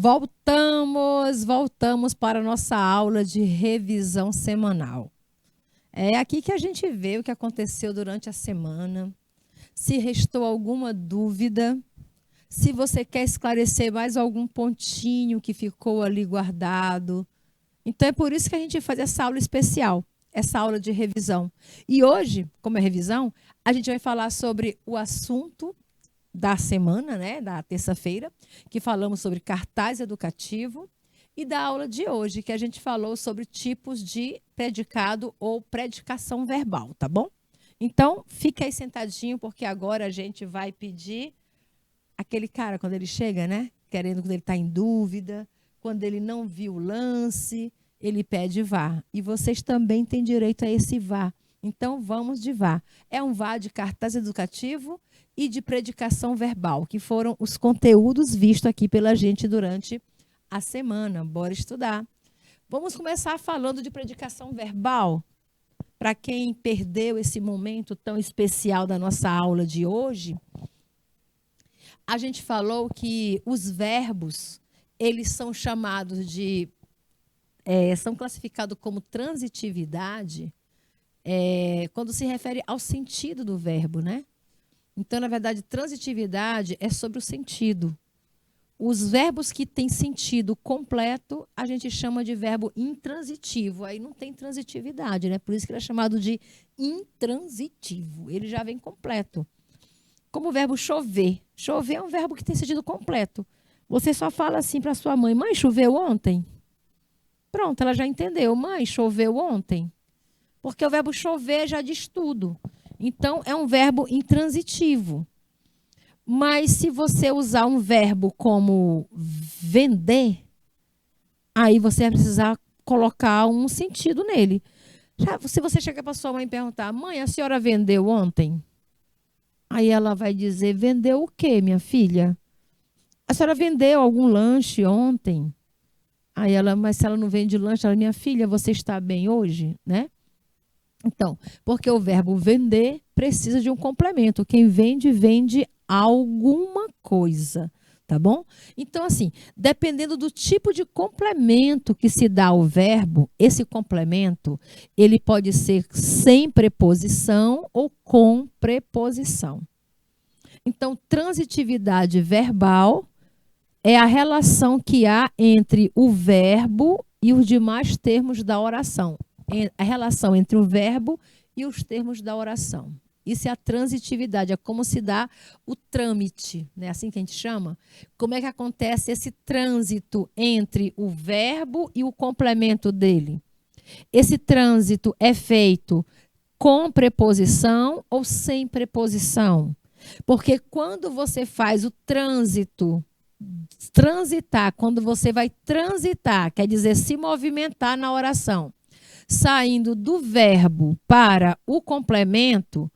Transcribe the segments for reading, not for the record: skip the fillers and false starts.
Voltamos para a nossa aula de revisão semanal. É aqui que a gente vê o que aconteceu durante a semana, se restou alguma dúvida, se você quer esclarecer mais algum pontinho que ficou ali guardado. Então é por isso que a gente faz essa aula especial, essa aula de revisão. E hoje, como é revisão, a gente vai falar sobre o assunto da semana, né, da terça-feira, que falamos sobre cartaz educativo, e da aula de hoje, que a gente falou sobre tipos de predicado ou predicação verbal, tá bom? Então, fica aí sentadinho, porque agora a gente vai pedir aquele cara, quando ele chega, né, quando ele está em dúvida, quando ele não viu o lance, ele pede vá. E vocês também têm direito a esse vá. Então, vamos de vá. É um vá de cartaz educativo e de predicação verbal, que foram os conteúdos vistos aqui pela gente durante a semana. Bora estudar. Vamos começar falando de predicação verbal. Para quem perdeu esse momento tão especial da nossa aula de hoje, a gente falou que os verbos, eles são chamados de, são classificados como transitividade, quando se refere ao sentido do verbo, né? Então, na verdade, transitividade é sobre o sentido. Os verbos que têm sentido completo, a gente chama de verbo intransitivo. Aí não tem transitividade, né? Por isso que ele é chamado de intransitivo. Ele já vem completo. Como o verbo chover. Chover é um verbo que tem sentido completo. Você só fala assim para sua mãe: mãe, choveu ontem? Pronto, ela já entendeu. Mãe, choveu ontem? Porque o verbo chover já diz tudo. Então, é um verbo intransitivo. Mas se você usar um verbo como vender, aí você vai precisar colocar um sentido nele. Se você chegar para sua mãe e perguntar: mãe, a senhora vendeu ontem? Aí ela vai dizer: vendeu o quê, minha filha? A senhora vendeu algum lanche ontem? Aí ela: mas se ela não vende lanche, ela: minha filha, você está bem hoje, né? Então, porque o verbo vender precisa de um complemento. Quem vende, vende alguma coisa, tá bom? Então, assim, dependendo do tipo de complemento que se dá ao verbo, esse complemento, ele pode ser sem preposição ou com preposição. Então, transitividade verbal é a relação que há entre o verbo e os demais termos da oração. A relação entre o verbo e os termos da oração. Isso é a transitividade, é como se dá o trâmite, né? Assim que a gente chama. Como é que acontece esse trânsito entre o verbo e o complemento dele? Esse trânsito é feito com preposição ou sem preposição? Porque quando você faz o trânsito, transitar, quando você vai transitar, quer dizer se movimentar na oração, saindo do verbo para o complemento,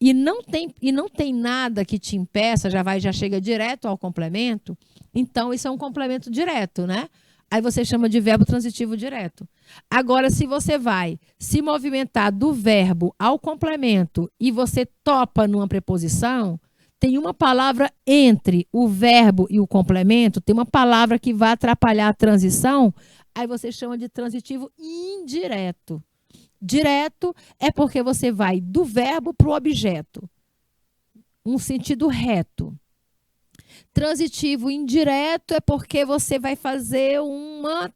e não tem nada que te impeça, já chega direto ao complemento, então isso é um complemento direto, né? Aí você chama de verbo transitivo direto. Agora, se você vai se movimentar do verbo ao complemento e você topa numa preposição, tem uma palavra entre o verbo e o complemento, tem uma palavra que vai atrapalhar a transição, aí você chama de transitivo indireto. Direto é porque você vai do verbo para o objeto, um sentido reto. Transitivo indireto é porque você vai fazer uma,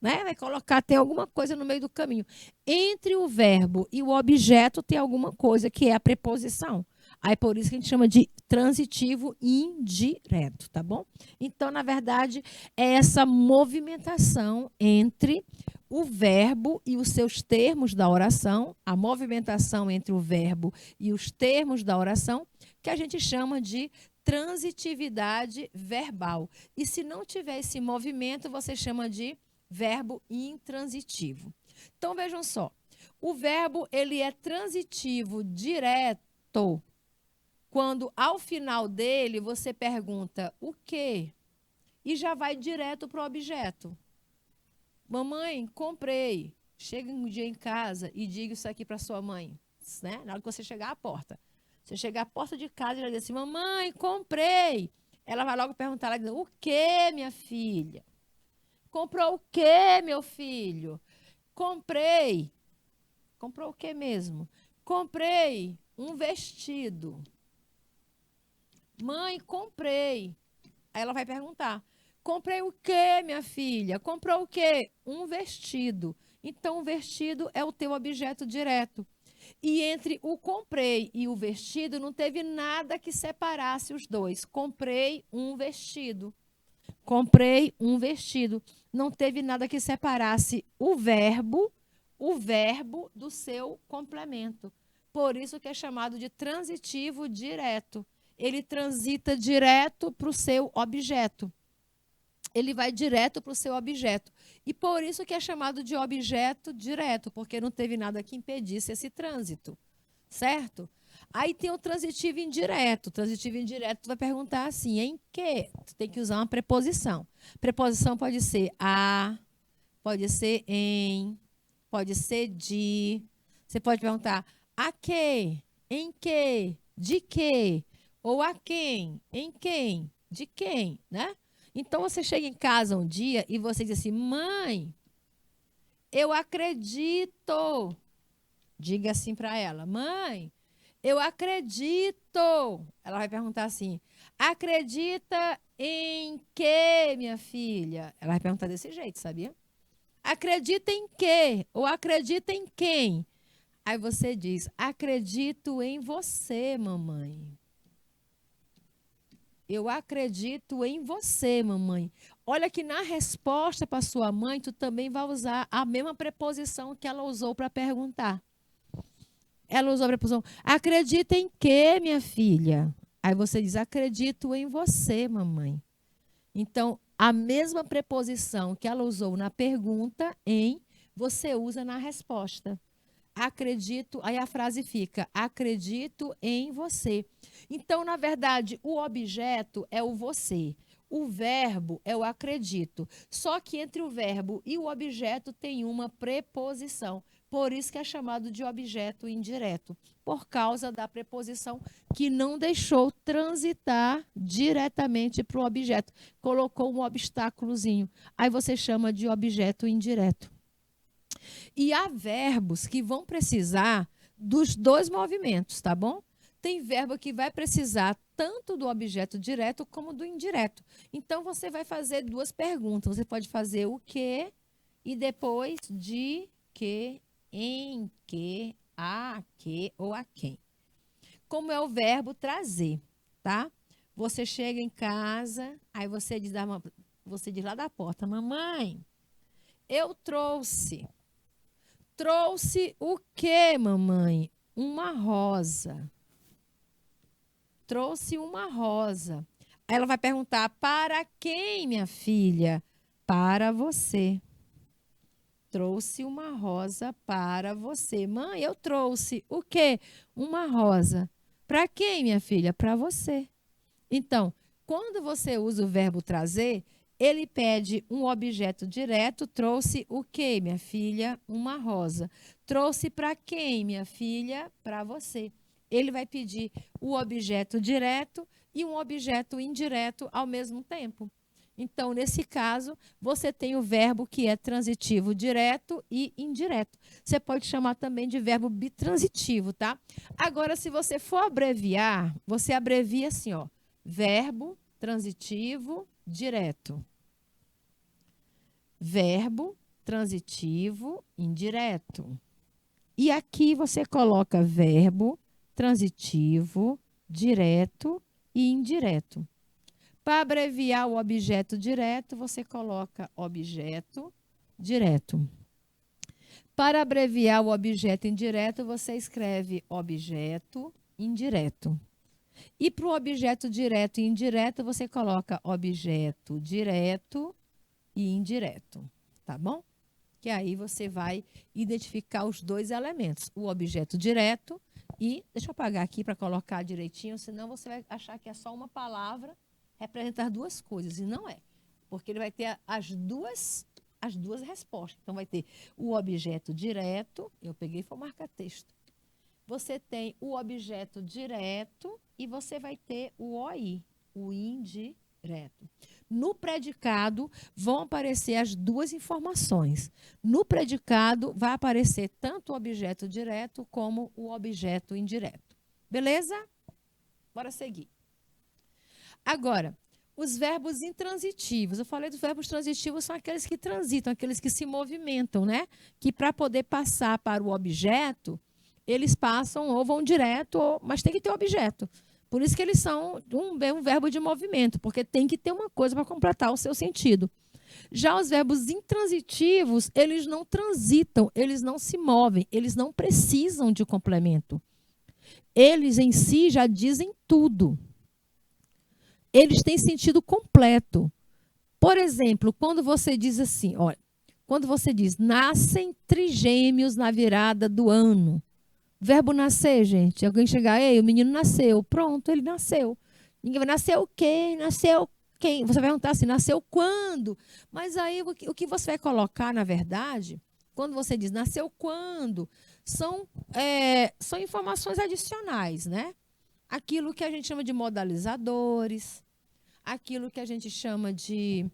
né, vai colocar, tem alguma coisa no meio do caminho. Entre o verbo e o objeto tem alguma coisa que é a preposição. Aí por isso que a gente chama de transitivo indireto, tá bom? Então, na verdade, é essa movimentação entre o verbo e os seus termos da oração, a movimentação entre o verbo e os termos da oração, que a gente chama de transitividade verbal. E se não tiver esse movimento, você chama de verbo intransitivo. Então, vejam só. O verbo, ele é transitivo direto quando, ao final dele, você pergunta o quê? E já vai direto para o objeto. Mamãe, comprei. Chega um dia em casa e diga isso aqui para sua mãe, né? Na hora que você chegar à porta. Você chegar à porta de casa e já diz assim: mamãe, comprei. Ela vai logo perguntar, ela diz, o que, minha filha? Comprou o que, meu filho? Comprei. Comprou o que mesmo? Comprei um vestido. Mãe, comprei. Aí ela vai perguntar: comprei o quê, minha filha? Comprou o quê? Um vestido. Então, o vestido é o teu objeto direto. E entre o comprei e o vestido não teve nada que separasse os dois. Comprei um vestido. Comprei um vestido. Não teve nada que separasse o verbo do seu complemento. Por isso que é chamado de transitivo direto. Ele transita direto para o seu objeto. Ele vai direto para o seu objeto. E por isso que é chamado de objeto direto, porque não teve nada que impedisse esse trânsito. Certo? Aí tem o transitivo indireto. O transitivo indireto, tu vai perguntar assim, em que? Tu tem que usar uma preposição. Preposição pode ser a, pode ser em, pode ser de. Você pode perguntar a que, em que, de que, ou a quem, em quem, de quem, né? Então você chega em casa um dia e você diz assim: mãe, eu acredito. Diga assim para ela: mãe, eu acredito. Ela vai perguntar assim: acredita em quê, minha filha? Ela vai perguntar desse jeito, sabia? Acredita em quê? Ou acredita em quem? Aí você diz: acredito em você, mamãe. Eu acredito em você, mamãe. Olha que na resposta para sua mãe, tu também vai usar a mesma preposição que ela usou para perguntar. Ela usou a preposição, acredita em quê, minha filha? Aí você diz, acredito em você, mamãe. Então, a mesma preposição que ela usou na pergunta, em, você usa na resposta. Acredito, aí a frase fica, acredito em você. Então, na verdade, o objeto é o você. O verbo é o acredito. Só que entre o verbo e o objeto tem uma preposição. Por isso que é chamado de objeto indireto, por causa da preposição que não deixou transitar diretamente para o objeto. Colocou um obstáculozinho. Aí você chama de objeto indireto. E há verbos que vão precisar dos dois movimentos, tá bom? Tem verbo que vai precisar tanto do objeto direto como do indireto. Então, você vai fazer duas perguntas. Você pode fazer o que e depois de que, em que, a que ou a quem. Como é o verbo trazer, tá? Você chega em casa, aí você diz lá da porta, mamãe, eu trouxe. Trouxe o quê, mamãe? Uma rosa. Trouxe uma rosa. Aí ela vai perguntar: para quem, minha filha? Para você. Trouxe uma rosa para você. Mãe, eu trouxe o quê? Uma rosa. Para quem, minha filha? Para você. Então, quando você usa o verbo trazer, ele pede um objeto direto. Trouxe o quê, minha filha? Uma rosa. Trouxe para quem, minha filha? Para você. Ele vai pedir o objeto direto e um objeto indireto ao mesmo tempo. Então, nesse caso, você tem o verbo que é transitivo direto e indireto. Você pode chamar também de verbo bitransitivo, tá? Agora, se você for abreviar, você abrevia assim, ó. Verbo transitivo direto. Verbo transitivo indireto. E aqui você coloca verbo transitivo direto e indireto. Para abreviar o objeto direto, você coloca objeto direto. Para abreviar o objeto indireto, você escreve objeto indireto. E para o objeto direto e indireto, você coloca objeto direto e indireto, tá bom? Que aí você vai identificar os dois elementos, o objeto direto e, deixa eu apagar aqui para colocar direitinho, senão você vai achar que é só uma palavra representar duas coisas, e não é. Porque ele vai ter as duas respostas. Então, vai ter o objeto direto, eu peguei e vou marcar texto. Você tem o objeto direto e você vai ter o OI. o indireto. No predicado, vão aparecer as duas informações. No predicado, vai aparecer tanto o objeto direto como o objeto indireto. Beleza? Bora seguir. Agora, os verbos intransitivos. Eu falei dos verbos transitivos, são aqueles que transitam, aqueles que se movimentam, né? Que para poder passar para o objeto, eles passam ou vão direto, mas tem que ter objeto. Por isso que eles são um verbo de movimento, porque tem que ter uma coisa para completar o seu sentido. Já os verbos intransitivos, eles não transitam, eles não se movem, eles não precisam de complemento. Eles em si já dizem tudo. Eles têm sentido completo. Por exemplo, quando você diz assim, olha, quando você diz, nascem trigêmeos na virada do ano. Verbo nascer, gente. Alguém chegar, ei, o menino nasceu. Pronto, ele nasceu. Ninguém vai nascer o quê? Nasceu quem? Você vai perguntar assim, nasceu quando? Mas aí o que você vai colocar, na verdade, quando você diz nasceu quando, são informações adicionais, né? Aquilo que a gente chama de modalizadores, aquilo que a gente chama de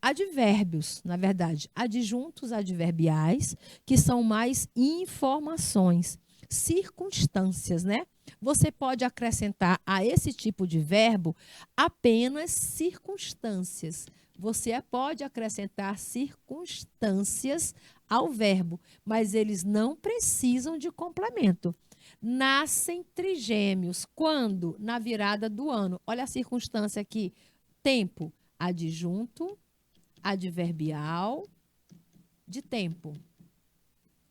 advérbios, na verdade, adjuntos adverbiais, que são mais informações, circunstâncias, né? Você pode acrescentar a esse tipo de verbo apenas circunstâncias. Você pode acrescentar circunstâncias ao verbo, mas eles não precisam de complemento. Nascem trigêmeos. Quando? Na virada do ano. Olha a circunstância aqui. Tempo. Adjunto, adverbial, de tempo.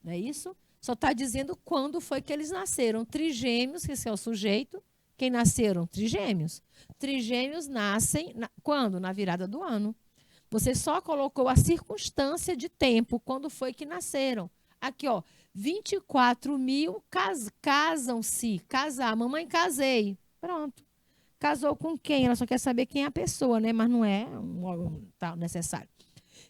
Não é isso? Só está dizendo quando foi que eles nasceram. Trigêmeos, que esse é o sujeito. Quem nasceram? Trigêmeos. Trigêmeos nascem quando? Na virada do ano. Você só colocou a circunstância de tempo, quando foi que nasceram. Aqui, ó, 24 mil casam-se. Casar. Mamãe, casei. Pronto. Casou com quem? Ela só quer saber quem é a pessoa, né? Mas não é tá necessário.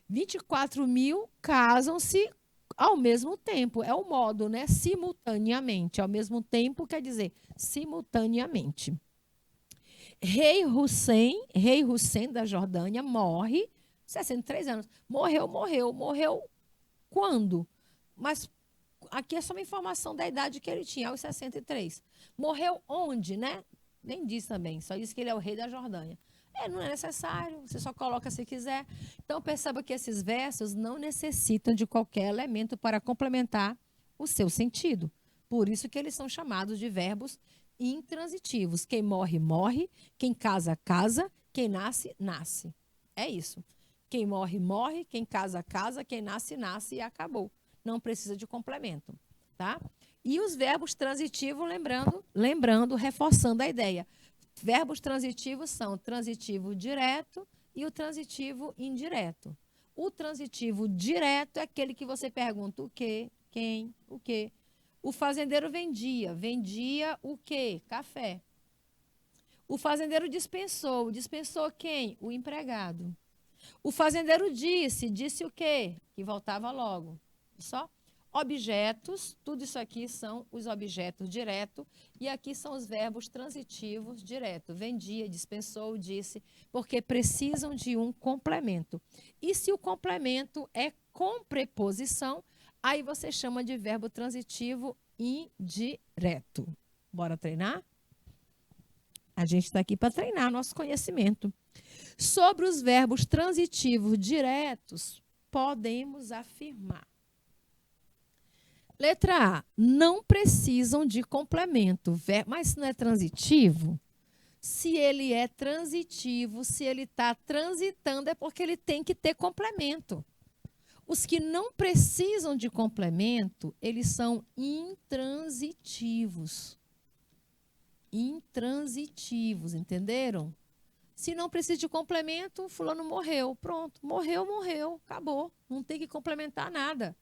24 mil casam-se ao mesmo tempo. É o modo, né? Simultaneamente. Ao mesmo tempo quer dizer simultaneamente. Rei Hussein da Jordânia, morre, 63 anos. Morreu quando? Mas aqui é só uma informação da idade que ele tinha, aos 63. Morreu onde, né? Nem diz também, só diz que ele é o rei da Jordânia. Não é necessário, você só coloca se quiser. Então, perceba que esses versos não necessitam de qualquer elemento para complementar o seu sentido. Por isso que eles são chamados de verbos intransitivos. Quem morre, morre. Quem casa, casa. Quem nasce, nasce. É isso. Quem morre, morre. Quem casa, casa. Quem nasce, nasce e acabou. Não precisa de complemento, tá? E os verbos transitivos, lembrando, reforçando a ideia. Verbos transitivos são o transitivo direto e o transitivo indireto. O transitivo direto é aquele que você pergunta o quê, quem, o quê. O fazendeiro vendia o quê? Café. O fazendeiro dispensou quem? O empregado. O fazendeiro disse o quê? Que voltava logo. Só? Objetos, tudo isso aqui são os objetos direto e aqui são os verbos transitivos direto. Vendia, dispensou, disse, porque precisam de um complemento. E se o complemento é com preposição, aí você chama de verbo transitivo indireto. Bora treinar? A gente está aqui para treinar nosso conhecimento. Sobre os verbos transitivos diretos, podemos afirmar. Letra A, não precisam de complemento. Mas se não é transitivo, se ele é transitivo, se ele está transitando, é porque ele tem que ter complemento. Os que não precisam de complemento, eles são intransitivos. Intransitivos, entenderam? Se não precisa de complemento, fulano morreu. Pronto, morreu, acabou. Não tem que complementar nada.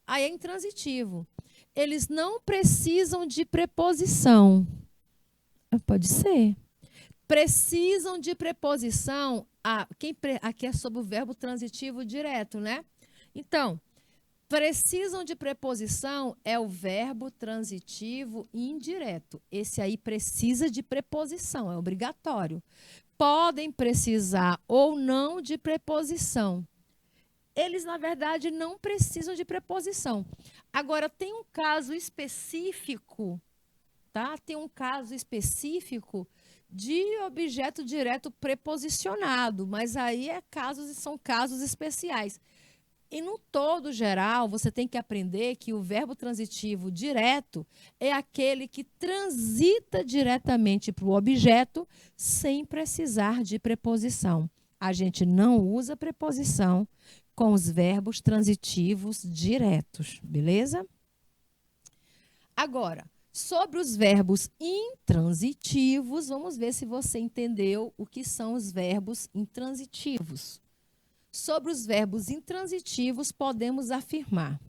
Aí é intransitivo. Eles não precisam de preposição. Pode ser. Precisam de preposição. Aqui é sobre o verbo transitivo direto, né? Então, Precisam de preposição é o verbo transitivo indireto. Esse aí precisa de preposição, é obrigatório. Podem precisar ou não de preposição. Eles, na verdade, não precisam de preposição. Agora, tem um caso específico, tá? Tem um caso específico de objeto direto preposicionado, mas aí são casos especiais. E no todo geral, você tem que aprender que o verbo transitivo direto é aquele que transita diretamente para o objeto sem precisar de preposição. A gente não usa preposição com os verbos transitivos diretos, beleza? Agora, sobre os verbos intransitivos, vamos ver se você entendeu o que são os verbos intransitivos. Sobre os verbos intransitivos, podemos afirmar: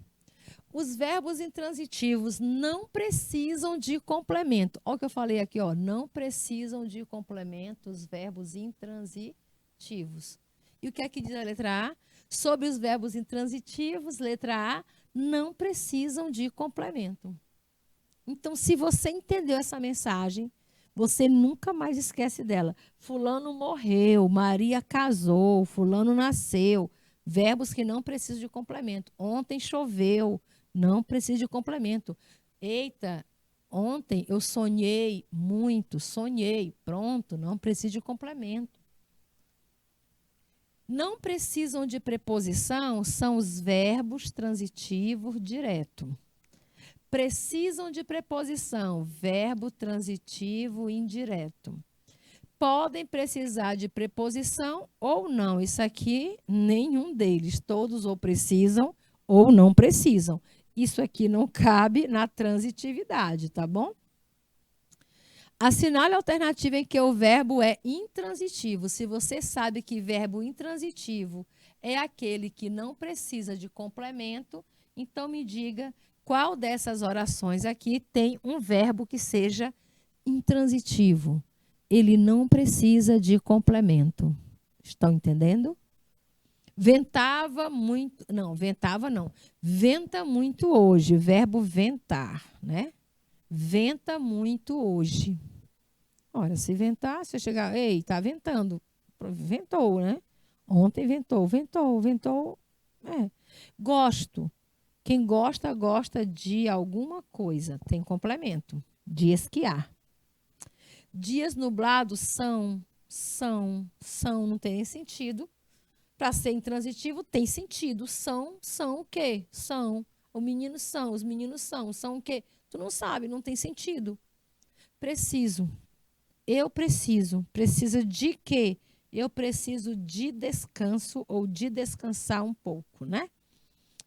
os verbos intransitivos não precisam de complemento. Olha o que eu falei aqui, ó, não precisam de complemento os verbos intransitivos. E o que é que diz a letra A? Sobre os verbos intransitivos, letra A, não precisam de complemento. Então, se você entendeu essa mensagem, você nunca mais esquece dela. Fulano morreu, Maria casou, fulano nasceu. Verbos que não precisam de complemento. Ontem choveu, não precisa de complemento. Eita, ontem eu sonhei muito, sonhei. Pronto, não precisa de complemento. Não precisam de preposição são os verbos transitivos direto. Precisam de preposição, verbo transitivo indireto. Podem precisar de preposição ou não. Isso aqui, nenhum deles. Todos ou precisam ou não precisam. Isso aqui não cabe na transitividade, tá bom? Assinale a alternativa em que o verbo é intransitivo. Se você sabe que verbo intransitivo é aquele que não precisa de complemento, então me diga qual dessas orações aqui tem um verbo que seja intransitivo. Ele não precisa de complemento. Estão entendendo? Ventava muito, não, ventava não. Venta muito hoje, verbo ventar, né? Venta muito hoje. Ora, se ventar, se eu chegar, ei, tá ventando. Ventou, né? Ontem ventou, ventou, ventou. É. Gosto. Quem gosta, gosta de alguma coisa. Tem complemento. De esquiar. Dias nublados são, não tem sentido. Para ser intransitivo, tem sentido. São o quê? São. Os meninos são o quê? Tu não sabe, não tem sentido. Preciso. Eu preciso. Precisa de quê? Eu preciso de descanso ou de descansar um pouco, né?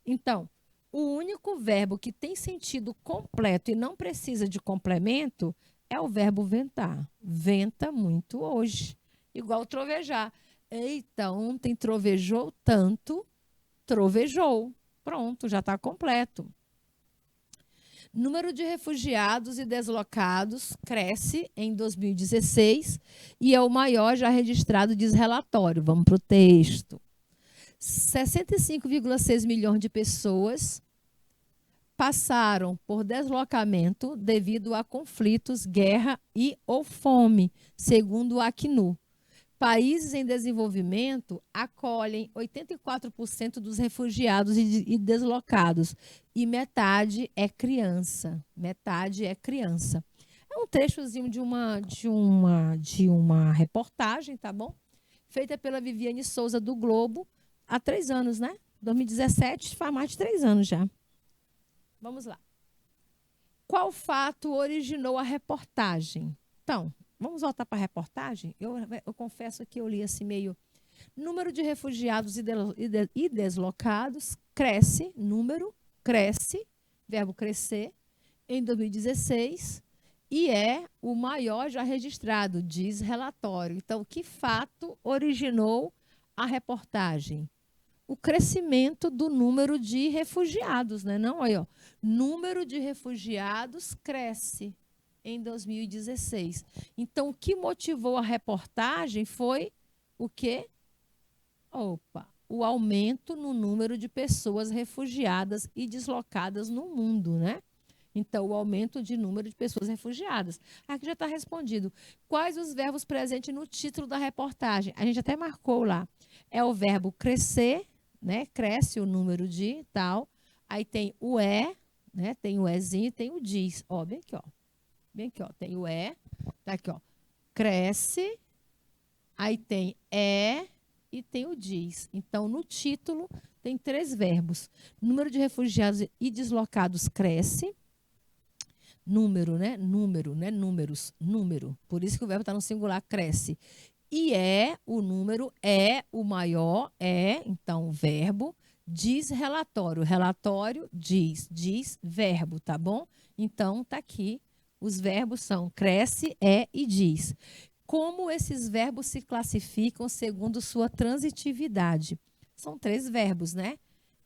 Então, o único verbo que tem sentido completo e não precisa de complemento é o verbo ventar. Venta muito hoje. Igual trovejar. Eita, ontem trovejou tanto, trovejou. Pronto, já está completo. Número de refugiados e deslocados cresce em 2016 e é o maior já registrado, diz relatório. Vamos para o texto. 65,6 milhões de pessoas passaram por deslocamento devido a conflitos, guerra e ou fome, segundo o Acnu. Países em desenvolvimento acolhem 84% dos refugiados e deslocados e metade é criança. Metade é criança. É um trechozinho de uma reportagem, tá bom? Feita pela Viviane Souza do Globo há 3 anos, né? 2017 faz mais de 3 anos já. Vamos lá. Qual fato originou a reportagem? Então, vamos voltar para a reportagem? Eu confesso que eu li assim meio... Número de refugiados e deslocados cresce, verbo crescer, em 2016, e é o maior já registrado, diz relatório. Então, que fato originou a reportagem? O crescimento do número de refugiados, né? Não, aí, ó, número de refugiados cresce em 2016. Então, o que motivou a reportagem foi o quê? Opa, o aumento no número de pessoas refugiadas e deslocadas no mundo, né? Então, o aumento de número de pessoas refugiadas. Aqui já está respondido. Quais os verbos presentes no título da reportagem? A gente até marcou lá. É o verbo crescer, né? Cresce o número de tal. Aí tem o é, né? Tem o ezinho e tem o diz. Ó, bem aqui, ó. Bem aqui, ó. Tem o é. Tá aqui, ó. Cresce. Aí tem é e tem o diz. Então, no título, tem 3 verbos. Número de refugiados e deslocados cresce. Número, né? Número, né? Números, número. Por isso que o verbo está no singular, cresce. E é, o número é o maior, é, então, verbo, diz relatório. Relatório, diz verbo, tá bom? Então, tá aqui. Os verbos são cresce, é e diz. Como esses verbos se classificam segundo sua transitividade? São 3 verbos, né?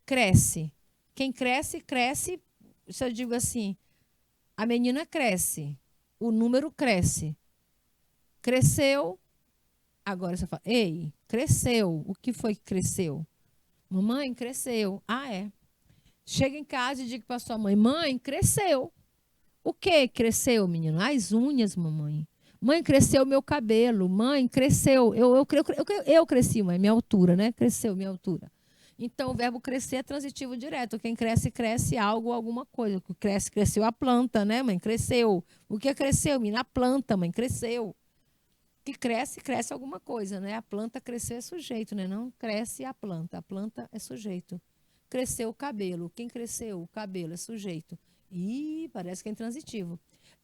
Cresce. Quem cresce, cresce. Se eu digo assim, a menina cresce, o número cresce. Cresceu, agora você fala, ei, cresceu. O que foi que cresceu? Mamãe, cresceu. Ah, é. Chega em casa e diga para sua mãe, mãe, cresceu. O que cresceu, menino? As unhas, mamãe. Mãe, cresceu meu cabelo. Mãe, cresceu. Eu cresci, mãe, minha altura, né? Cresceu minha altura. Então, o verbo crescer é transitivo direto. Quem cresce, cresce algo, alguma coisa. O que cresce, cresceu a planta, né, mãe? Cresceu. O que cresceu, menina? A planta, mãe, cresceu. Que cresce, cresce alguma coisa, né? A planta crescer é sujeito, né? Não cresce a planta é sujeito. Cresceu o cabelo. Quem cresceu? O cabelo é sujeito. Ih, parece que é intransitivo.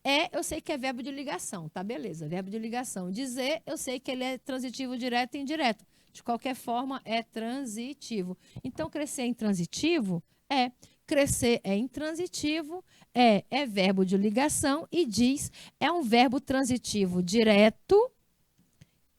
É, eu sei que é verbo de ligação, tá? Beleza, verbo de ligação. Dizer, eu sei que ele é transitivo direto e indireto. De qualquer forma, é transitivo. Então, crescer é intransitivo? É. Crescer é intransitivo, é verbo de ligação e diz é um verbo transitivo direto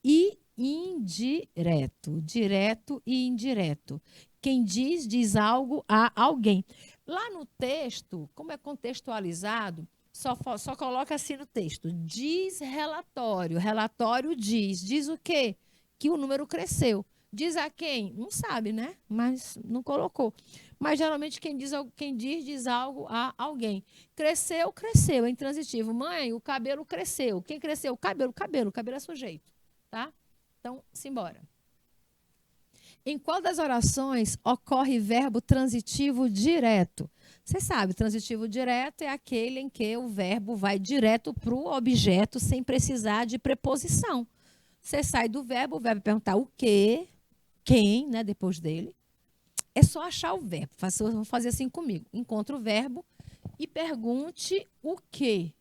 e indireto. Direto e indireto. Quem diz, diz algo a alguém. Lá no texto, como é contextualizado, só coloca assim no texto. Diz relatório. Relatório diz. Diz o quê? Que o número cresceu. Diz a quem? Não sabe, né? Mas não colocou. Mas geralmente quem diz algo a alguém. Cresceu, cresceu, é intransitivo. Mãe, o cabelo cresceu. Quem cresceu? O cabelo. O cabelo é sujeito. Tá? Então, simbora. Em qual das orações ocorre verbo transitivo direto? Você sabe, transitivo direto é aquele em que o verbo vai direto para o objeto sem precisar de preposição. Você sai do verbo, o verbo perguntar o quê, quem, né, depois dele. É só achar o verbo. Vamos fazer assim comigo. Encontre o verbo e pergunte o quê.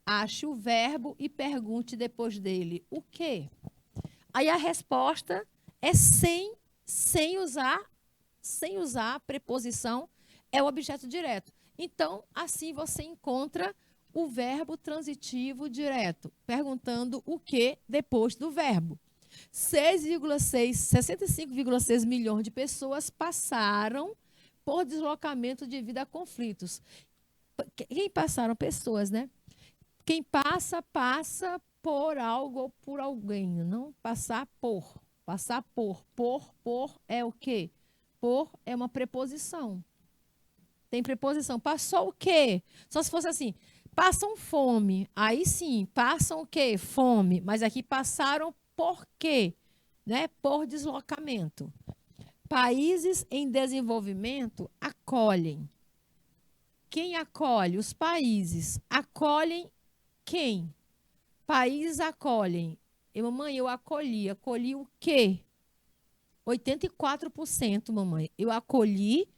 Ache o verbo e pergunte depois dele o quê. Aí a resposta é sem usar preposição, é o objeto direto. Então, assim você encontra o verbo transitivo direto, perguntando o que depois do verbo. 65,6 milhões de pessoas passaram por deslocamento devido a conflitos. Quem passaram? Pessoas, né? Quem passa, passa por algo ou por alguém, não passar por. Passar por. Por é o quê? Por é uma preposição. Tem preposição. Passou o quê? Só se fosse assim, passam fome. Aí sim, passam o quê? Fome. Mas aqui passaram por quê? Né? Por deslocamento. Países em desenvolvimento acolhem. Quem acolhe? Os países. Acolhem quem? Países acolhem. Mamãe, eu acolhi. Acolhi o quê? 84%, mamãe. Eu acolhi.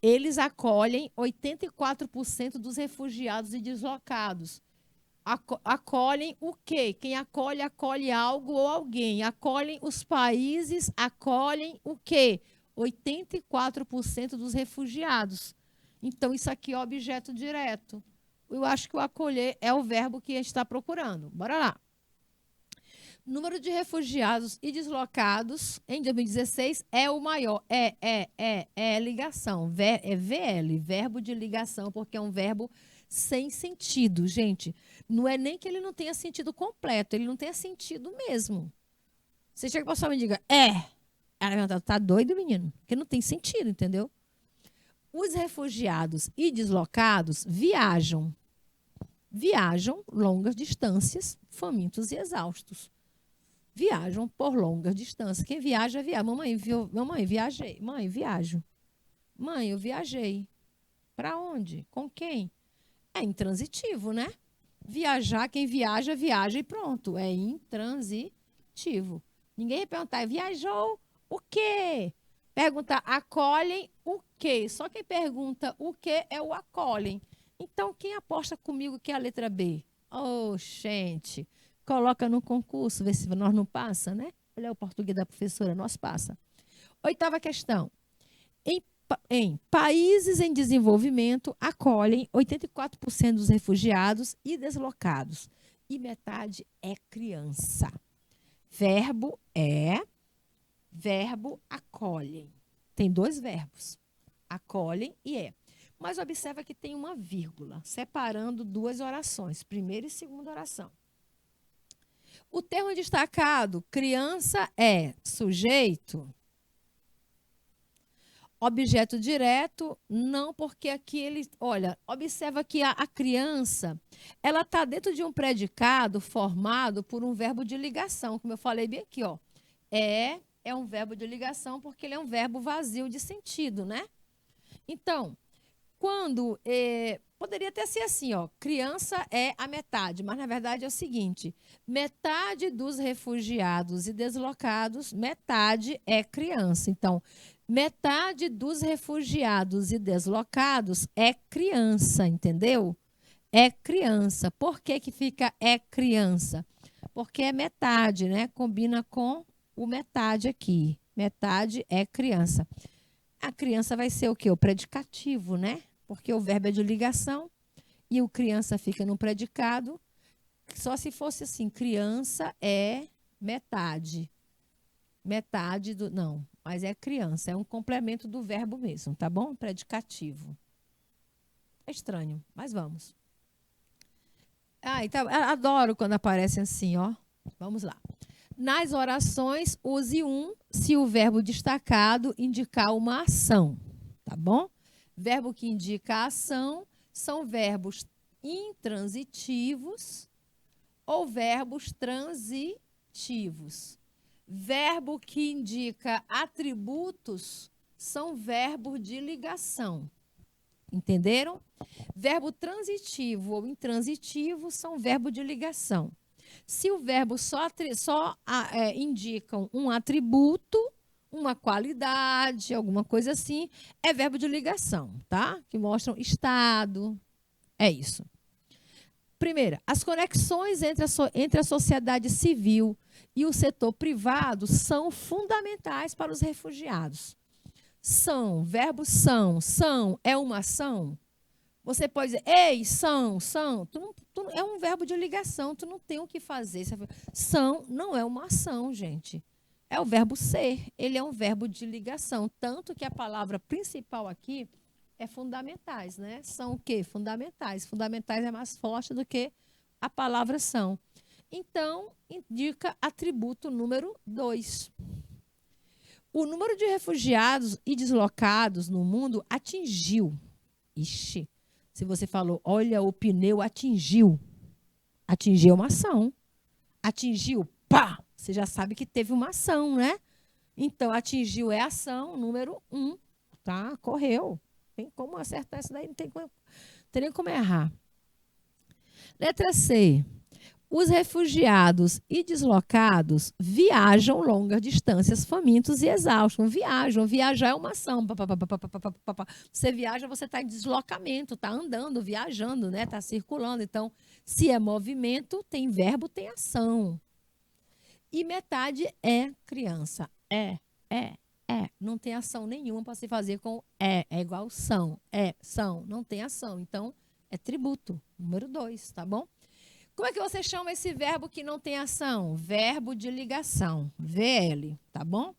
Eles acolhem 84% dos refugiados e deslocados. Acolhem o quê? Quem acolhe, acolhe algo ou alguém. Acolhem os países, acolhem o quê? 84% dos refugiados. Então, isso aqui é objeto direto. Eu acho que o acolher é o verbo que a gente está procurando. Bora lá. Número de refugiados e deslocados em 2016 é o maior. É ligação. É VL, verbo de ligação, porque é um verbo sem sentido, gente. Não é nem que ele não tenha sentido completo, ele não tenha sentido mesmo. Você chega para sua mãe e diga, Ela pergunta, tá doido, menino? Porque não tem sentido, entendeu? Os refugiados e deslocados viajam longas distâncias, famintos e exaustos. Viajam por longas distâncias. Quem viaja, viaja. Mamãe, viajei. Mãe, viajo. Mãe, eu viajei. Para onde? Com quem? É intransitivo, né? Viajar, quem viaja, viaja e pronto. É intransitivo. Ninguém vai perguntar, viajou o quê? Pergunta, acolhem o quê? Só quem pergunta o quê é o acolhem. Então, quem aposta comigo que é a letra B? Oh, gente, coloca no concurso, vê se nós não passa, né? Olha o português da professora, nós passa. 8ª questão. Em países em desenvolvimento, acolhem 84% dos refugiados e deslocados. E metade é criança. Verbo é, verbo acolhem. Tem 2 verbos, acolhem e é. Mas observa que tem uma vírgula, separando 2 orações, primeira e segunda oração. O termo destacado, criança, é sujeito, objeto direto, não, porque aqui ele... Olha, observa que a criança, ela está dentro de um predicado formado por um verbo de ligação, como eu falei bem aqui, ó. É um verbo de ligação porque ele é um verbo vazio de sentido, né? Então, quando... poderia até ser assim, ó, criança é a metade, mas na verdade é o seguinte, metade dos refugiados e deslocados, metade é criança. Então, metade dos refugiados e deslocados é criança, entendeu? É criança. Por que que fica é criança? Porque é metade, né? Combina com o metade aqui. Metade é criança. A criança vai ser o quê? O predicativo, né? Porque o verbo é de ligação e o criança fica no predicado. Só se fosse assim, criança é metade. Metade do... Não, mas é criança, é um complemento do verbo mesmo, tá bom? Predicativo. É estranho, mas vamos. Então, adoro quando aparece assim, ó. Vamos lá. Nas orações, use se o verbo destacado indicar uma ação, tá bom? Verbo que indica ação são verbos intransitivos ou verbos transitivos. Verbo que indica atributos são verbos de ligação. Entenderam? Verbo transitivo ou intransitivo são verbos de ligação. Se o verbo só indicam um atributo, uma qualidade, alguma coisa assim, é verbo de ligação, tá? Que mostram estado. É isso. Primeira, as conexões entre a sociedade civil e o setor privado são fundamentais para os refugiados. São, verbo são. São é uma ação. Você pode dizer, ei, são. É um verbo de ligação, tu não tem o que fazer. São não é uma ação, gente. É o verbo ser, ele é um verbo de ligação. Tanto que a palavra principal aqui é fundamentais, né? São o quê? Fundamentais. Fundamentais é mais forte do que a palavra são. Então, indica atributo número 2. O número de refugiados e deslocados no mundo atingiu. Ixi, se você falou, olha, o pneu atingiu. Atingiu uma ação. Atingiu, pá! Você já sabe que teve uma ação, né? Então, atingiu é ação, número 1. Tá? Correu. Tem como acertar isso daí, não tem nem como errar. Letra C. Os refugiados e deslocados viajam longas distâncias, famintos e exaustos. Viajar é uma ação. Você viaja, você está em deslocamento, está andando, viajando, né? Está circulando. Então, se é movimento, tem verbo, tem ação. E metade é criança. Não tem ação nenhuma para se fazer com é igual são. São. Não tem ação. Então, é tributo. Número 2, tá bom? Como é que você chama esse verbo que não tem ação? Verbo de ligação, VL, tá bom?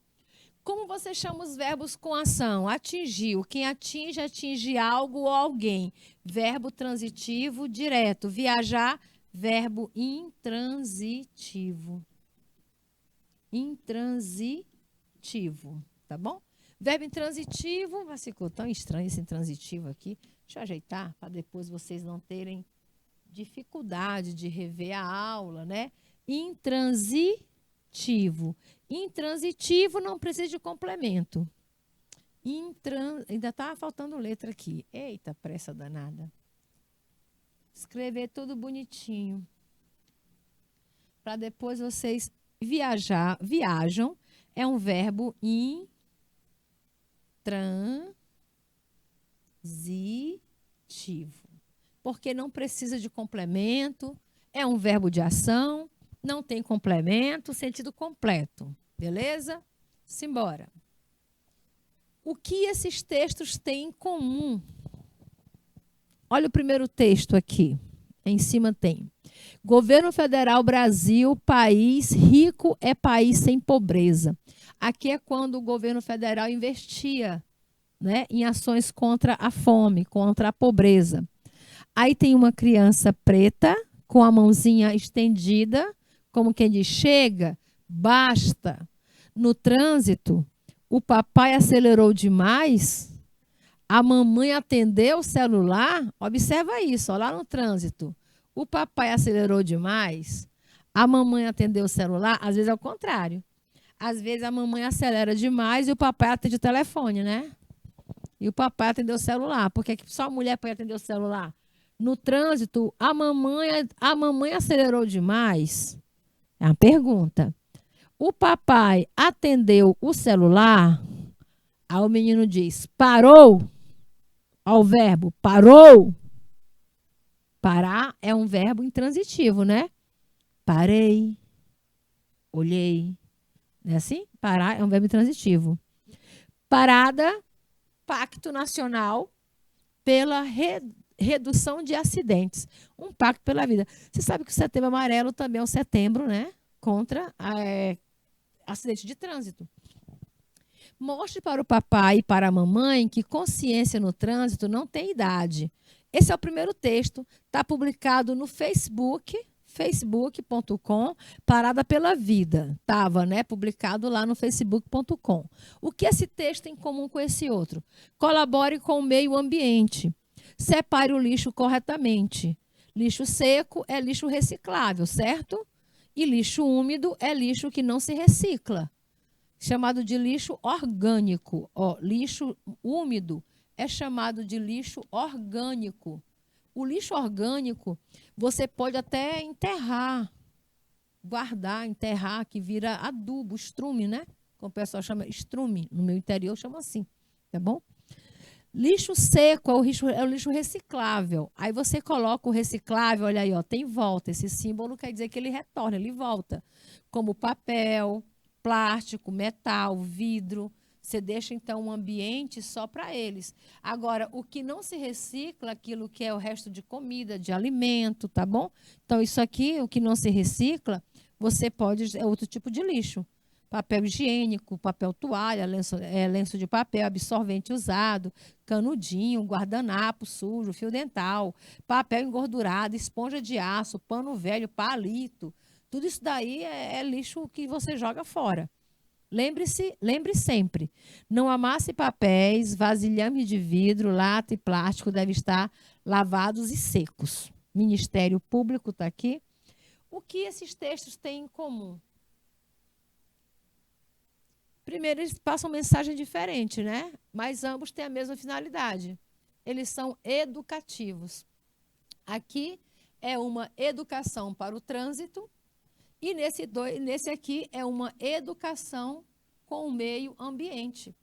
Como você chama os verbos com ação? Atingiu. Quem atinge, atinge algo ou alguém. Verbo transitivo direto. Viajar, verbo intransitivo. Intransitivo. intransitivo, tá bom? Verbo intransitivo, mas ficou tão estranho esse intransitivo aqui. Deixa eu ajeitar para depois vocês não terem dificuldade de rever a aula, né? Intransitivo. Intransitivo não precisa de complemento. Ainda está faltando letra aqui. Eita, pressa danada. Escrever tudo bonitinho. Para depois vocês viajam. É um verbo intransitivo. Porque não precisa de complemento. É um verbo de ação. Não tem complemento, sentido completo. Beleza? Simbora. O que esses textos têm em comum? Olha o primeiro texto aqui. Em cima tem. Governo Federal Brasil, país rico é país sem pobreza. Aqui é quando o governo federal investia, né, em ações contra a fome, contra a pobreza. Aí tem uma criança preta com a mãozinha estendida, como quem diz, chega, basta. No trânsito, o papai acelerou demais, a mamãe atendeu o celular. Observa isso, ó, lá no trânsito. O papai acelerou demais, a mamãe atendeu o celular. Às vezes é o contrário. Às vezes a mamãe acelera demais e o papai atende o telefone, né? E o papai atendeu o celular. Por que só a mulher pode atender o celular? No trânsito, a mamãe acelerou demais? É uma pergunta. O papai atendeu o celular? Aí o menino diz, parou? Ao verbo, parou? Parar é um verbo intransitivo, né? Parei, olhei. Não é assim? Parar é um verbo intransitivo. Parada, Pacto Nacional pela redução de acidentes. Um pacto pela vida. Você sabe que o Setembro Amarelo também é um setembro, né? Contra acidente de trânsito. Mostre para o papai e para a mamãe que consciência no trânsito não tem idade. Esse é o primeiro texto. Está publicado no Facebook, facebook.com, Parada pela Vida. Estava, né, publicado lá no facebook.com. O que esse texto tem em comum com esse outro? Colabore com o meio ambiente. Separe o lixo corretamente. Lixo seco é lixo reciclável, certo? E lixo úmido é lixo que não se recicla, chamado de lixo orgânico. Ó, lixo úmido é chamado de lixo orgânico. O lixo orgânico você pode até enterrar, guardar, enterrar, que vira adubo, estrume, né? Como o pessoal chama estrume, no meu interior chama assim, tá bom? Lixo seco é o lixo reciclável. Aí você coloca o reciclável, olha aí, ó, tem volta. Esse símbolo quer dizer que ele retorna, ele volta. Como papel, plástico, metal, vidro. Você deixa, então, um ambiente só para eles. Agora, o que não se recicla, aquilo que é o resto de comida, de alimento, tá bom? Então, isso aqui, o que não se recicla, você pode, é outro tipo de lixo. Papel higiênico, papel toalha, lenço de papel, absorvente usado, canudinho, guardanapo sujo, fio dental, papel engordurado, esponja de aço, pano velho, palito. Tudo isso daí é lixo que você joga fora. Lembre sempre, não amasse papéis, vasilhame de vidro, lata e plástico devem estar lavados e secos. Ministério Público está aqui. O que esses textos têm em comum? Primeiro, eles passam mensagem diferente, né? Mas ambos têm a mesma finalidade. Eles são educativos. Aqui é uma educação para o trânsito e nesse aqui é uma educação com o meio ambiente.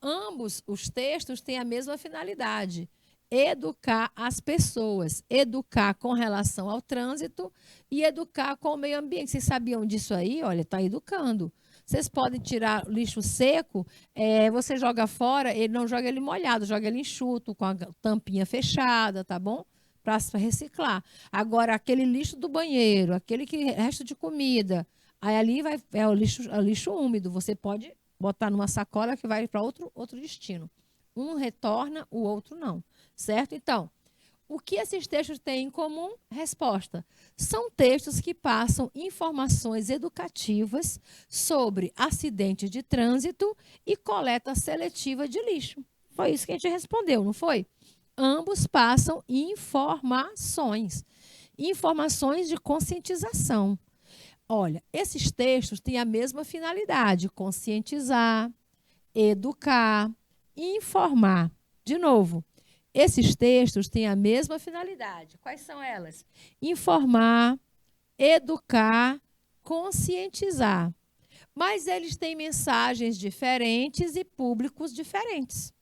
Ambos os textos têm a mesma finalidade: educar as pessoas, educar com relação ao trânsito e educar com o meio ambiente. Vocês sabiam disso aí? Olha, está educando. Vocês podem tirar lixo seco, você joga fora, ele não joga ele molhado, joga ele enxuto, com a tampinha fechada, tá bom? Para reciclar. Agora, aquele lixo do banheiro, aquele que resto de comida, aí ali é o lixo úmido. Você pode botar numa sacola que vai para outro destino. Um retorna, o outro não. Certo? Então, O que esses textos têm em comum? Resposta: são textos que passam informações educativas sobre acidente de trânsito e coleta seletiva de lixo. Foi isso que a gente respondeu, não foi? Ambos passam informações, informações de conscientização. Olha, esses textos têm a mesma finalidade: conscientizar, educar, informar. De novo, esses textos têm a mesma finalidade. Quais são elas? Informar, educar, conscientizar. Mas eles têm mensagens diferentes e públicos diferentes.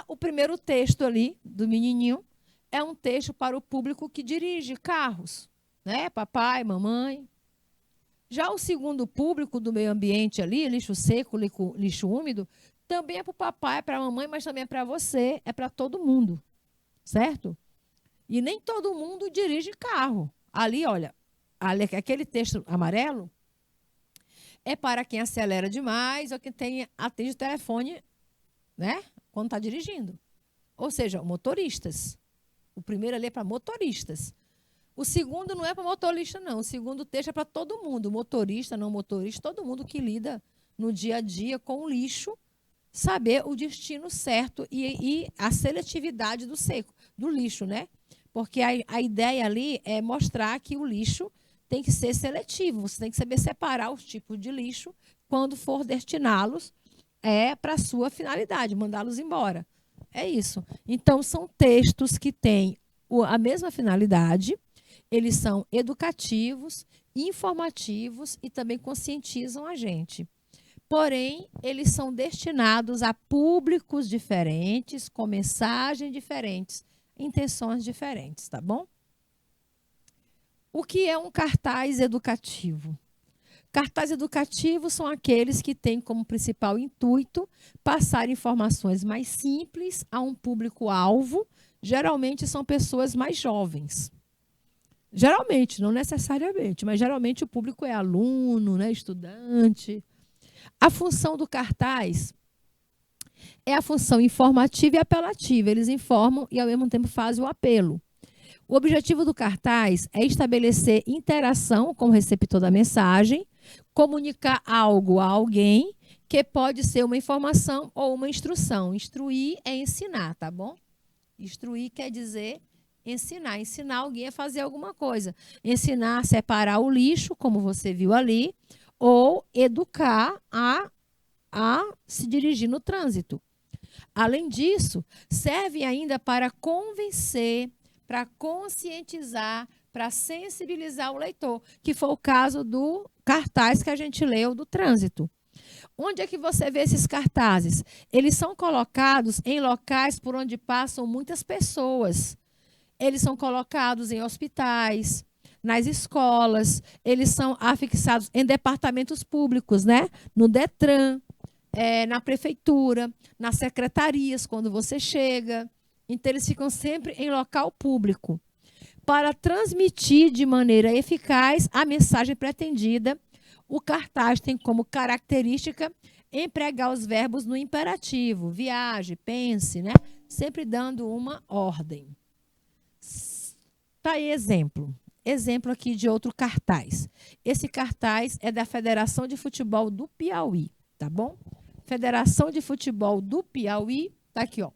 O primeiro texto ali, do menininho, é um texto para o público que dirige carros, né? Papai, mamãe. Já o segundo público do meio ambiente ali, lixo seco, lixo úmido, também é para o papai, para a mamãe, mas também é para você, é para todo mundo, certo? E nem todo mundo dirige carro. Ali, olha, aquele texto amarelo é para quem acelera demais ou quem atende o telefone, né, quando está dirigindo. Ou seja, motoristas. O primeiro ali é para motoristas. O segundo não é para motorista, não. O segundo texto é para todo mundo, motorista, não motorista, todo mundo que lida no dia a dia com o lixo, saber o destino certo e a seletividade do lixo, né? Porque a ideia ali é mostrar que o lixo tem que ser seletivo, você tem que saber separar os tipos de lixo quando for destiná-los para a sua finalidade, mandá-los embora. É isso. Então, são textos que têm a mesma finalidade, eles são educativos, informativos e também conscientizam a gente. Porém, eles são destinados a públicos diferentes, com mensagens diferentes, intenções diferentes, tá bom? O que é um cartaz educativo? Cartaz educativos são aqueles que têm como principal intuito passar informações mais simples a um público-alvo. Geralmente são pessoas mais jovens. Geralmente, não necessariamente, mas geralmente o público é aluno, né, estudante. A função do cartaz é a função informativa e apelativa. Eles informam e, ao mesmo tempo, fazem o apelo. O objetivo do cartaz é estabelecer interação com o receptor da mensagem, comunicar algo a alguém, que pode ser uma informação ou uma instrução. Instruir é ensinar, tá bom? Instruir quer dizer ensinar. Ensinar alguém a fazer alguma coisa. Ensinar a separar o lixo, como você viu ali, ou educar a se dirigir no trânsito. Além disso, serve ainda para convencer, para conscientizar, para sensibilizar o leitor, que foi o caso do cartaz que a gente leu do trânsito. Onde é que você vê esses cartazes? Eles são colocados em locais por onde passam muitas pessoas. Eles são colocados em hospitais, nas escolas, eles são afixados em departamentos públicos, né? No Detran, na prefeitura, nas secretarias, quando você chega. Então, eles ficam sempre em local público. Para transmitir de maneira eficaz a mensagem pretendida, o cartaz tem como característica empregar os verbos no imperativo, viaje, pense, né? Sempre dando uma ordem. Tá aí exemplo. Exemplo aqui de outro cartaz. Esse cartaz é da Federação de Futebol do Piauí, tá bom? Federação de Futebol do Piauí, tá aqui, ó.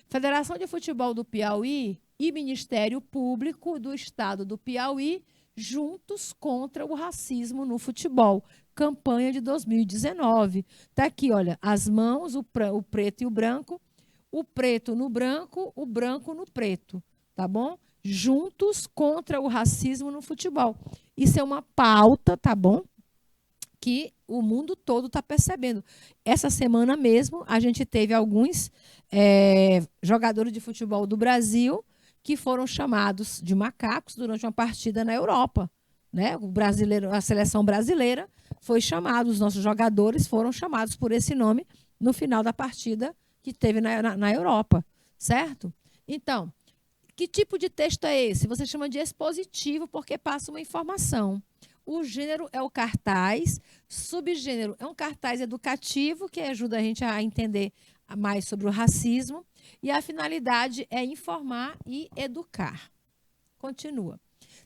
Federação de Futebol do Piauí e Ministério Público do Estado do Piauí, juntos contra o racismo no futebol. Campanha de 2019. Tá aqui, olha, as mãos, o preto e o branco no branco no preto, tá bom? Juntos contra o racismo no futebol. Isso é uma pauta, tá bom? Que o mundo todo está percebendo. Essa semana mesmo, a gente teve alguns jogadores de futebol do Brasil que foram chamados de macacos durante uma partida na Europa. Né? A seleção brasileira foi chamada, os nossos jogadores foram chamados por esse nome no final da partida que teve na Europa, certo? Então, que tipo de texto é esse? Você chama de expositivo porque passa uma informação. O gênero é o cartaz, subgênero é um cartaz educativo que ajuda a gente a entender mais sobre o racismo. E a finalidade é informar e educar. Continua.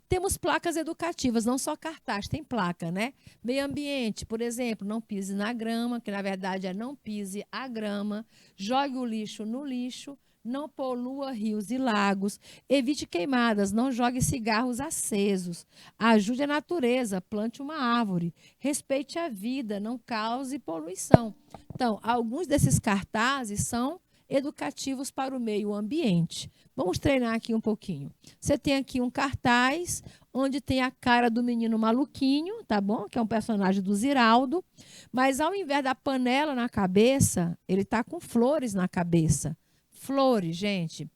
Temos placas educativas, não só cartaz, tem placa, né? Meio ambiente, por exemplo, não pise na grama, que na verdade é não pise a grama, jogue o lixo no lixo, não polua rios e lagos, evite queimadas, não jogue cigarros acesos, ajude a natureza, plante uma árvore, respeite a vida, não cause poluição. Então, alguns desses cartazes são educativos para o meio ambiente. Vamos treinar aqui um pouquinho. Você tem aqui um cartaz onde tem a cara do menino maluquinho, tá bom? Que é um personagem do Ziraldo, mas ao invés da panela na cabeça, ele está com flores na cabeça. Flores, gente.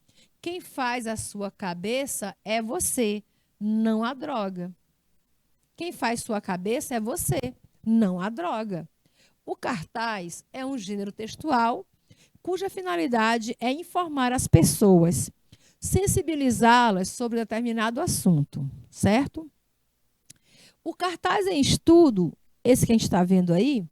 Quem faz a sua cabeça é você, não a droga. Quem faz sua cabeça é você, não a droga. O cartaz é um gênero textual cuja finalidade é informar as pessoas, sensibilizá-las sobre determinado assunto, certo? O cartaz em estudo, esse que a gente está vendo aí,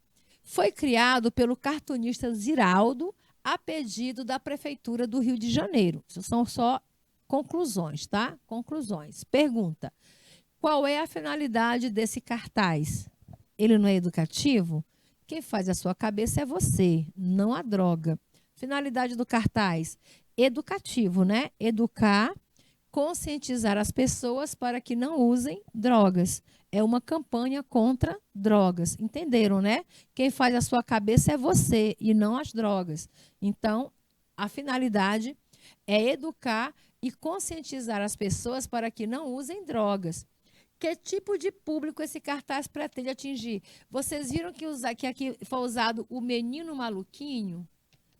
foi criado pelo cartunista Ziraldo a pedido da Prefeitura do Rio de Janeiro. Isso são só conclusões, tá? Conclusões. Pergunta: qual é a finalidade desse cartaz? Ele não é educativo? Quem faz a sua cabeça é você, não a droga. Finalidade do cartaz: educativo, né? Educar, conscientizar as pessoas para que não usem drogas. É uma campanha contra drogas. Entenderam, né? Quem faz a sua cabeça é você e não as drogas. Então, a finalidade é educar e conscientizar as pessoas para que não usem drogas. Que tipo de público esse cartaz pretende atingir? Vocês viram que aqui foi usado o menino maluquinho?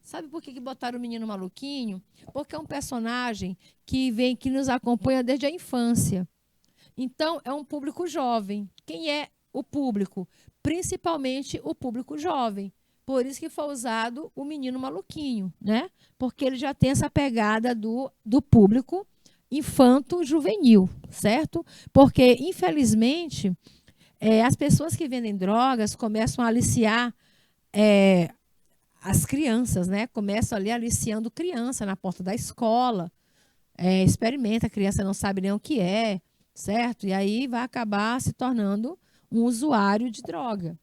Sabe por que botaram o menino maluquinho? Porque é um personagem que nos acompanha desde a infância. Então, é um público jovem. Quem é o público? Principalmente o público jovem. Por isso que foi usado o menino maluquinho, né? Porque ele já tem essa pegada do público infanto-juvenil, certo? Porque, infelizmente, as pessoas que vendem drogas começam a aliciar as crianças, né? Começam ali aliciando criança na porta da escola. Experimenta, a criança não sabe nem o que é, certo? E aí vai acabar se tornando um usuário de droga.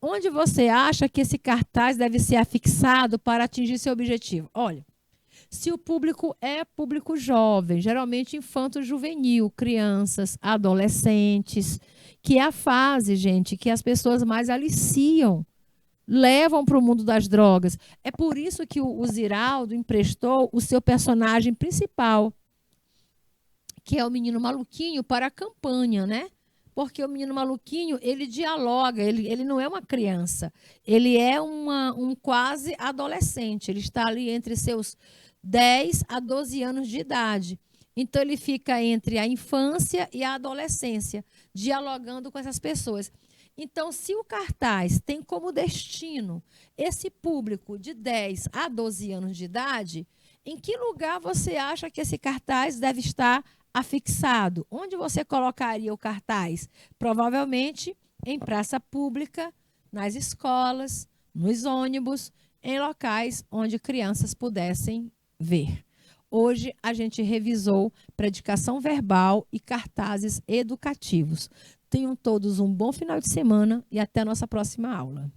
Onde você acha que esse cartaz deve ser afixado para atingir seu objetivo? Olha, se o público é público jovem, geralmente infanto-juvenil, crianças, adolescentes, que é a fase, gente, que as pessoas mais aliciam, levam para o mundo das drogas. É por isso que o Ziraldo emprestou o seu personagem principal, que é o menino maluquinho, para a campanha, né? Porque o menino maluquinho, ele dialoga, ele não é uma criança, ele é um quase adolescente, ele está ali entre seus 10 a 12 anos de idade. Então, ele fica entre a infância e a adolescência, dialogando com essas pessoas. Então, se o cartaz tem como destino esse público de 10 a 12 anos de idade, em que lugar você acha que esse cartaz deve estar afixado? Onde você colocaria o cartaz? Provavelmente em praça pública, nas escolas, nos ônibus, em locais onde crianças pudessem ver. Hoje a gente revisou predicação verbal e cartazes educativos. Tenham todos um bom final de semana e até a nossa próxima aula.